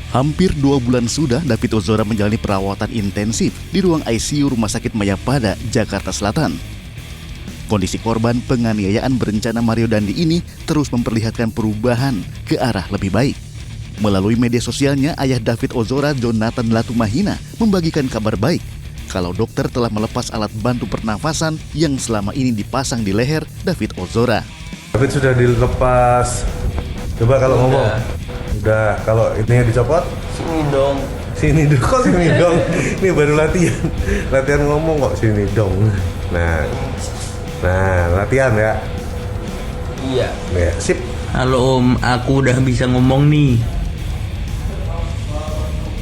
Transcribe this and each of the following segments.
Hampir 2 bulan sudah David Ozora menjalani perawatan intensif di ruang ICU Rumah Sakit Mayapada, Jakarta Selatan. Kondisi korban penganiayaan berencana Mario Dandi ini terus memperlihatkan perubahan ke arah lebih baik. Melalui media sosialnya, ayah David Ozora, Jonathan Latumahina, membagikan kabar baik kalau dokter telah melepas alat bantu pernafasan yang selama ini dipasang di leher David Ozora. David sudah dilepas. Coba kalau ngomong. Udah, kalau ini yang dicopot? Sini dong. Sini dong, kok sini dong? Ini baru latihan. Latihan ngomong kok sini dong. Nah, latihan ya. Iya. Ya, sip. Halo Om, aku udah bisa ngomong nih.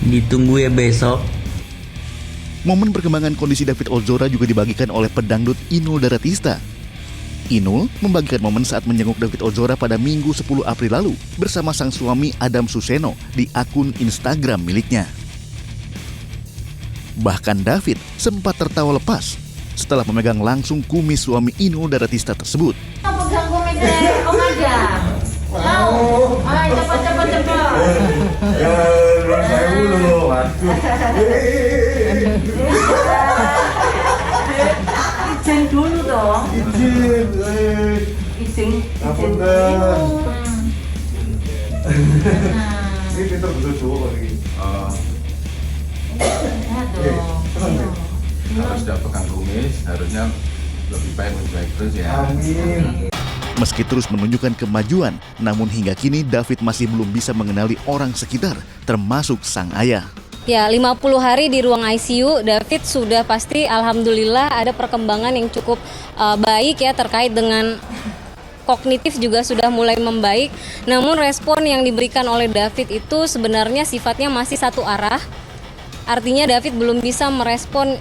Ditunggu ya besok. Momen perkembangan kondisi David Ozora juga dibagikan oleh pedangdut Inul Daratista. Inul membagikan momen saat menjenguk David Ozora pada Minggu 10 April lalu bersama sang suami Adam Suseno di akun Instagram miliknya. Bahkan David sempat tertawa lepas setelah memegang langsung kumis suami Inul Daratista tersebut. Pegang kumisnya Om Adam. Mau? Ayo cepat. Ya, saya dulu. Izin dulu dong. Izin. Ini pintar betul cowok lagi. Harus dapat pegang kumis, harusnya lebih baik terus ya. Amin. Meski terus menunjukkan kemajuan, namun hingga kini David masih belum bisa mengenali orang sekitar, termasuk sang ayah. Ya, 50 hari di ruang ICU, David sudah pasti alhamdulillah ada perkembangan yang cukup baik ya terkait dengan kognitif juga sudah mulai membaik. Namun respon yang diberikan oleh David itu sebenarnya sifatnya masih satu arah. Artinya David belum bisa merespon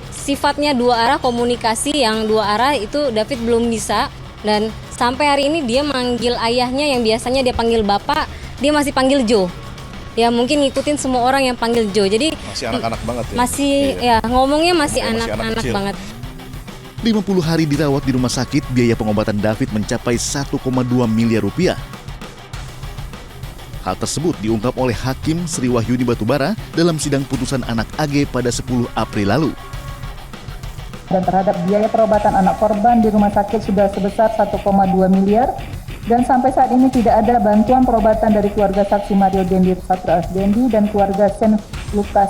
sifatnya dua arah, komunikasi yang dua arah itu David belum bisa. Dan sampai hari ini dia manggil ayahnya yang biasanya dia panggil bapak, dia masih panggil Joe. Ya mungkin ngikutin semua orang yang panggil Joe. Jadi masih anak-anak banget ya. Masih ya ngomongnya masih anak-anak banget. 50 hari dirawat di rumah sakit, biaya pengobatan David mencapai 1,2 miliar rupiah. Hal tersebut diungkap oleh Hakim Sri Wahyuni Batubara dalam sidang putusan anak AG pada 10 April lalu. Dan terhadap biaya perobatan anak korban di rumah sakit sudah sebesar 1,2 miliar dan sampai saat ini tidak ada bantuan perobatan dari keluarga saksi Mario Dandi Satrio alias Dendi dan keluarga Sen Lukas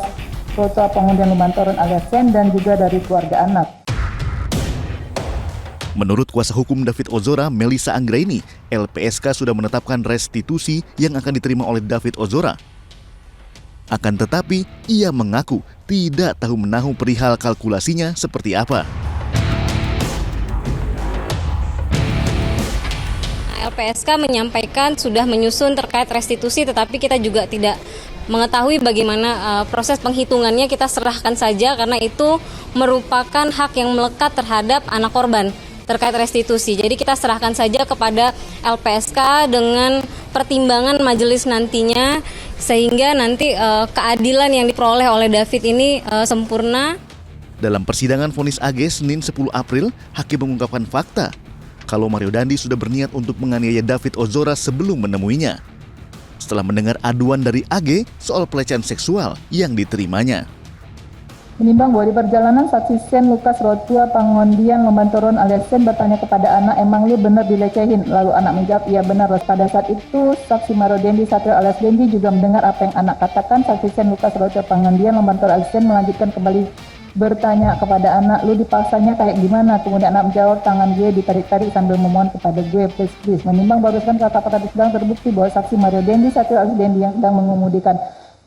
Roto Pangundian Lumantoron alias Sen dan juga dari keluarga anak. Menurut kuasa hukum David Ozora, Melissa Anggraini, LPSK sudah menetapkan restitusi yang akan diterima oleh David Ozora. Akan tetapi, ia mengaku tidak tahu menahu perihal kalkulasinya seperti apa. LPSK menyampaikan sudah menyusun terkait restitusi, tetapi kita juga tidak mengetahui bagaimana proses penghitungannya. Kita serahkan saja karena itu merupakan hak yang melekat terhadap anak korban terkait restitusi. Jadi kita serahkan saja kepada LPSK dengan pertimbangan majelis nantinya sehingga nanti keadilan yang diperoleh oleh David ini sempurna. Dalam persidangan vonis AG Senin 10 April, hakim mengungkapkan fakta kalau Mario Dandi sudah berniat untuk menganiaya David Ozora sebelum menemuinya. Setelah mendengar aduan dari AG soal pelecehan seksual yang diterimanya. Menimbang bahwa di perjalanan saksi Sen Lukas Rotua Pangondian Lomantoron alias Sen bertanya kepada anak, emang lu benar dilecehin? Lalu anak menjawab, iya benar. Pada saat itu saksi Mario Dandi Satrio alias Dendi juga mendengar apa yang anak katakan. Saksi Sen Lukas Rotua Pangondian Lomantoron alias Sen melanjutkan kembali bertanya kepada anak, lu dipaksanya kayak gimana? Kemudian anak menjawab, tangan gue ditarik-tarik sambil memohon kepada gue, please. Menimbang barusan kata-kata di sidang terbukti bahwa saksi Mario Dandi Satrio alias Dendi yang sedang mengemudikan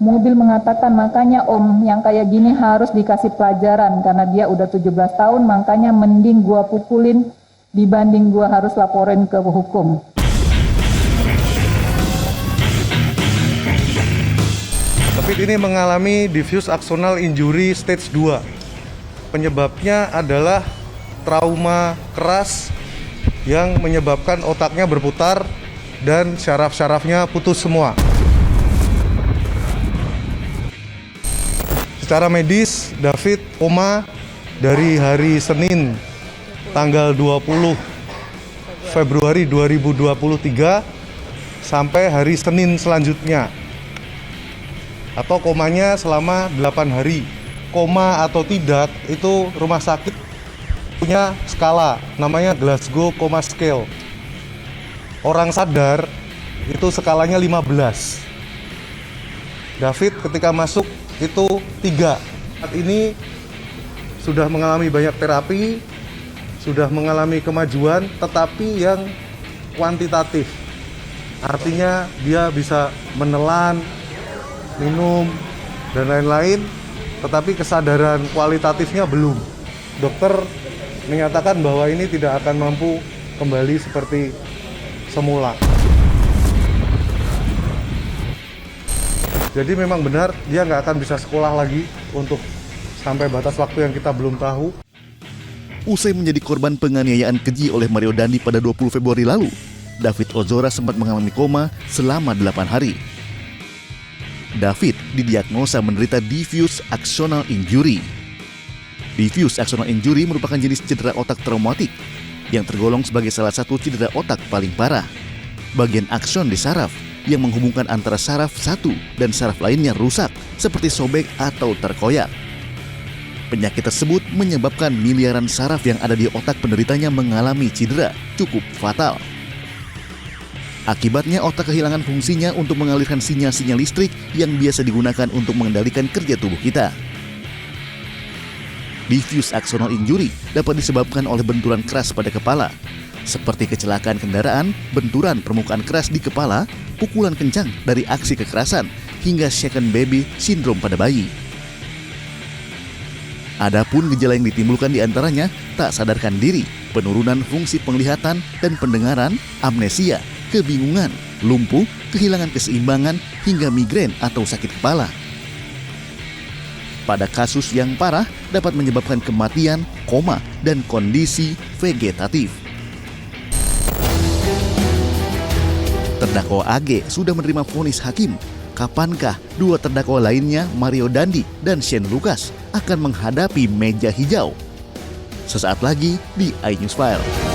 mobil mengatakan, makanya om yang kayak gini harus dikasih pelajaran karena dia udah 17 tahun, makanya mending gua pukulin dibanding gua harus laporin ke hukum. David ini mengalami diffuse axonal injury stage 2. Penyebabnya adalah trauma keras yang menyebabkan otaknya berputar dan syaraf-syarafnya putus semua. Secara medis, David koma dari hari Senin tanggal 20 Februari 2023 sampai hari Senin selanjutnya. atau komanya selama 8 hari. Koma atau tidak itu rumah sakit punya skala namanya Glasgow Coma Scale. Orang sadar itu skalanya 15. David ketika masuk itu 3. Saat ini sudah mengalami banyak terapi, sudah mengalami kemajuan, tetapi yang kuantitatif. Artinya dia bisa menelan, minum, dan lain-lain, tetapi kesadaran kualitatifnya belum. Dokter menyatakan bahwa ini tidak akan mampu kembali seperti semula. Jadi memang benar dia nggak akan bisa sekolah lagi untuk sampai batas waktu yang kita belum tahu. Usai menjadi korban penganiayaan keji oleh Mario Dandi pada 20 Februari lalu, David Ozora sempat mengalami koma selama 8 hari. David didiagnosa menderita diffuse axonal injury. Diffuse axonal injury merupakan jenis cedera otak traumatik yang tergolong sebagai salah satu cedera otak paling parah. Bagian akson di saraf yang menghubungkan antara saraf satu dan saraf lainnya rusak, seperti sobek atau terkoyak. Penyakit tersebut menyebabkan miliaran saraf yang ada di otak penderitanya mengalami cedera cukup fatal. Akibatnya otak kehilangan fungsinya untuk mengalirkan sinyal-sinyal listrik yang biasa digunakan untuk mengendalikan kerja tubuh kita. Diffuse axonal injury dapat disebabkan oleh benturan keras pada kepala, seperti kecelakaan kendaraan, benturan permukaan keras di kepala, pukulan kencang dari aksi kekerasan, hingga shaken baby syndrome pada bayi. Adapun gejala yang ditimbulkan diantaranya tak sadarkan diri, penurunan fungsi penglihatan dan pendengaran, amnesia, kebingungan, lumpuh, kehilangan keseimbangan, hingga migrain atau sakit kepala. Pada kasus yang parah dapat menyebabkan kematian, koma, dan kondisi vegetatif. Terdakwa AG sudah menerima vonis hakim. Kapankah dua terdakwa lainnya, Mario Dandi dan Shane Lucas, akan menghadapi meja hijau? Sesaat lagi di iNews File.